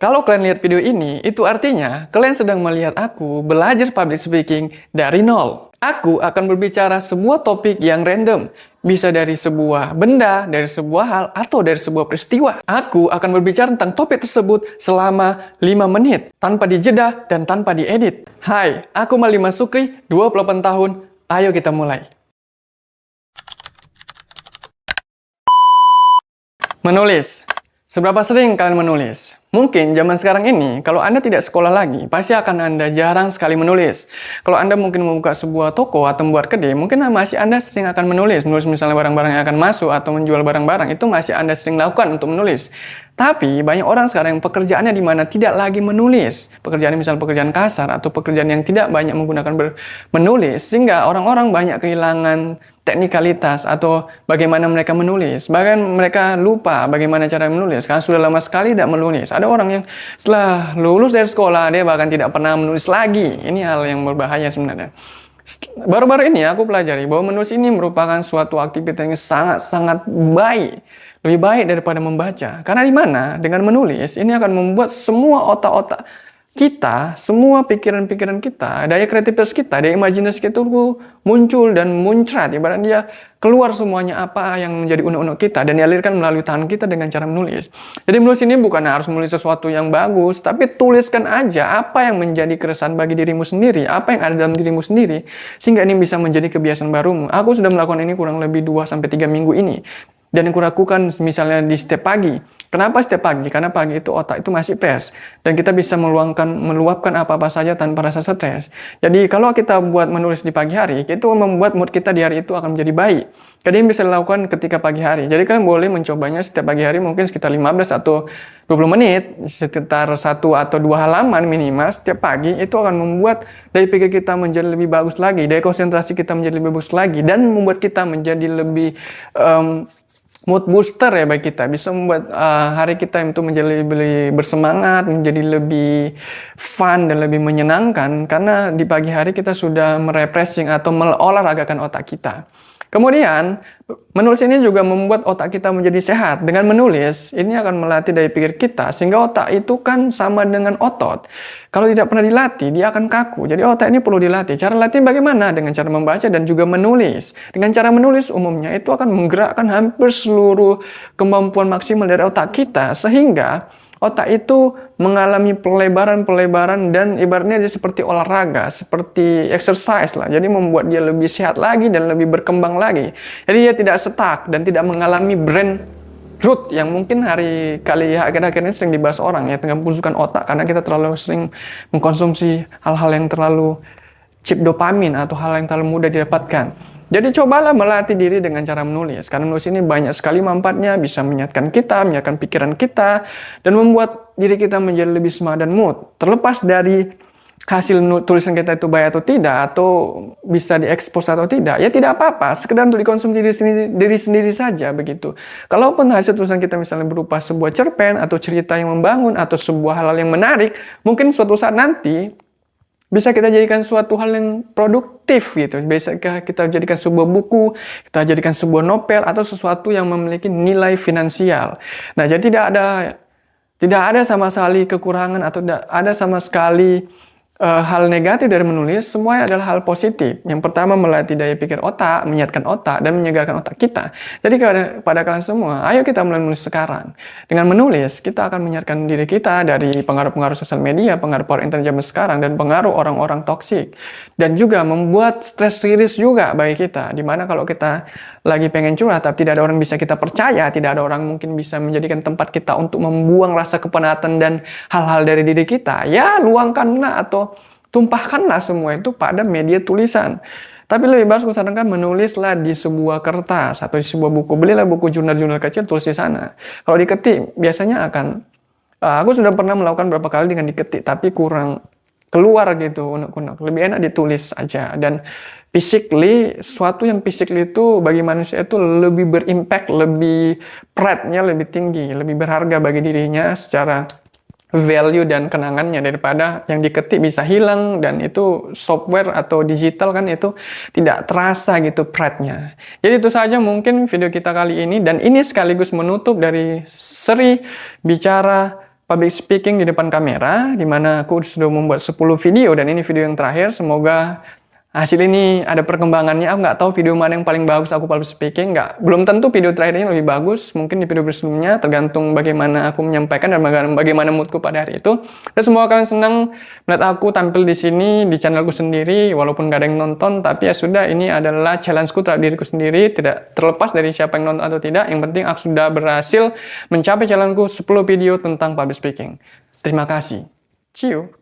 Kalau kalian lihat video ini, itu artinya kalian sedang melihat aku belajar public speaking dari nol. Aku akan berbicara sebuah topik yang random. Bisa dari sebuah benda, dari sebuah hal, atau dari sebuah peristiwa. Aku akan berbicara tentang topik tersebut selama 5 menit, tanpa dijeda dan tanpa diedit. Hai, aku Malima Sukri, 28 tahun. Ayo kita mulai. Menulis. Seberapa sering kalian menulis? Mungkin zaman sekarang ini, kalau Anda tidak sekolah lagi, pasti akan Anda jarang sekali menulis. Kalau Anda mungkin membuka sebuah toko atau membuat kedai, mungkin masih Anda sering akan menulis. Menulis misalnya barang-barang yang akan masuk atau menjual barang-barang, itu masih Anda sering lakukan untuk menulis. Tapi banyak orang sekarang yang pekerjaannya di mana tidak lagi menulis. Pekerjaan misalnya pekerjaan kasar atau pekerjaan yang tidak banyak menggunakan menulis, sehingga orang-orang banyak kehilangan teknikalitas atau bagaimana mereka menulis. Bahkan mereka lupa bagaimana cara menulis karena sudah lama sekali tidak menulis. Ada orang yang setelah lulus dari sekolah dia bahkan tidak pernah menulis lagi. Ini hal yang berbahaya sebenarnya. Baru-baru ini aku pelajari bahwa menulis ini merupakan suatu aktivitas yang sangat-sangat baik. Lebih baik daripada membaca. Karena di mana dengan menulis ini akan membuat semua otak-otak kita, semua pikiran-pikiran kita, daya kreativitas kita, daya imajinasi kita itu muncul dan muncrat. Ibaratnya dia keluar semuanya apa yang menjadi unek-unek kita dan dialirkan melalui tangan kita dengan cara menulis. Jadi menulis ini bukan harus menulis sesuatu yang bagus, tapi tuliskan aja apa yang menjadi keresahan bagi dirimu sendiri, apa yang ada dalam dirimu sendiri, sehingga ini bisa menjadi kebiasaan barumu. Aku sudah melakukan ini kurang lebih 2-3 minggu ini. Dan yang kulakukan misalnya di setiap pagi. Kenapa setiap pagi? Karena pagi itu otak itu masih fresh. Dan kita bisa meluapkan apa-apa saja tanpa rasa stres. Jadi kalau kita buat menulis di pagi hari, itu membuat mood kita di hari itu akan menjadi baik. Jadi ini bisa dilakukan ketika pagi hari. Jadi kalian boleh mencobanya setiap pagi hari mungkin sekitar 15 atau 20 menit. Sekitar 1 atau 2 halaman minimal setiap pagi. Itu akan membuat daya pikir kita menjadi lebih bagus lagi. Daya konsentrasi kita menjadi lebih bagus lagi. Dan membuat kita menjadi lebih mood booster ya bagi kita, bisa membuat hari kita itu menjadi lebih bersemangat, menjadi lebih fun dan lebih menyenangkan karena di pagi hari kita sudah merefreshing atau mengolahragakan otak kita. Kemudian, menulis ini juga membuat otak kita menjadi sehat. Dengan menulis, ini akan melatih daya pikir kita, sehingga otak itu kan sama dengan otot. Kalau tidak pernah dilatih, dia akan kaku. Jadi otak ini perlu dilatih. Cara latih bagaimana? Dengan cara membaca dan juga menulis. Dengan cara menulis umumnya, itu akan menggerakkan hampir seluruh kemampuan maksimal dari otak kita, sehingga otak itu mengalami pelebaran dan ibaratnya dia seperti olahraga, seperti exercise lah. Jadi membuat dia lebih sehat lagi dan lebih berkembang lagi. Jadi dia tidak stuck dan tidak mengalami brain rot yang mungkin akhir-akhir ini sering dibahas orang ya, tentang pembusukan otak karena kita terlalu sering mengkonsumsi hal-hal yang terlalu chip dopamin atau hal yang terlalu mudah didapatkan. Jadi cobalah melatih diri dengan cara menulis. Karena menulis ini banyak sekali manfaatnya, bisa menyehatkan kita, menyehatkan pikiran kita, dan membuat diri kita menjadi lebih semangat dan mood. Terlepas dari hasil tulisan kita itu baik atau tidak, atau bisa diekspos atau tidak, ya tidak apa-apa. Sekedar untuk dikonsumsi diri sendiri saja begitu. Kalaupun hasil tulisan kita misalnya berupa sebuah cerpen, atau cerita yang membangun, atau sebuah hal yang menarik, mungkin suatu saat nanti bisa kita jadikan suatu hal yang produktif gitu. Bisa kita jadikan sebuah buku, kita jadikan sebuah novel atau sesuatu yang memiliki nilai finansial. Nah, jadi tidak ada sama sekali kekurangan atau tidak ada sama sekali hal negatif dari menulis. Semuanya adalah hal positif. Yang pertama melatih daya pikir otak, menyehatkan otak dan menyegarkan otak kita. Jadi pada kalian semua, ayo kita mulai menulis sekarang. Dengan menulis, kita akan menyehatkan diri kita dari pengaruh-pengaruh sosial media, pengaruh power internet zaman sekarang, dan pengaruh orang-orang toksik. Dan juga membuat stress release juga bagi kita. Dimana kalau kita lagi pengen curhat, tapi tidak ada orang bisa kita percaya, tidak ada orang mungkin bisa menjadikan tempat kita untuk membuang rasa kepenatan dan hal-hal dari diri kita, ya luangkanlah atau tumpahkanlah semua itu pada media tulisan. Tapi lebih bagus aku sarankan menulislah di sebuah kertas atau di sebuah buku. Belilah buku jurnal-jurnal kecil, tulis di sana. Kalau diketik, biasanya akan aku sudah pernah melakukan beberapa kali dengan diketik, tapi kurang keluar gitu unek-unek. Lebih enak ditulis aja. Dan physically, sesuatu yang physically itu bagi manusia itu lebih berimpact, lebih pride-nya lebih tinggi, lebih berharga bagi dirinya secara value dan kenangannya daripada yang diketik bisa hilang dan itu software atau digital kan itu tidak terasa gitu pride-nya. Jadi itu saja mungkin video kita kali ini dan ini sekaligus menutup dari seri bicara public speaking di depan kamera, di mana aku sudah membuat 10 video dan ini video yang terakhir. Semoga hasil ini ada perkembangannya. Aku nggak tahu video mana yang paling bagus aku public speaking. Belum tentu video terakhir ini lebih bagus. Mungkin di video sebelumnya, tergantung bagaimana aku menyampaikan dan bagaimana moodku pada hari itu. Dan semoga kalian senang melihat aku tampil di sini di channelku sendiri, walaupun nggak ada yang nonton. Tapi ya sudah, ini adalah challenge-ku terhadap diriku sendiri. Tidak terlepas dari siapa yang nonton atau tidak. Yang penting aku sudah berhasil mencapai challenge-ku 10 video tentang public speaking. Terima kasih. See you.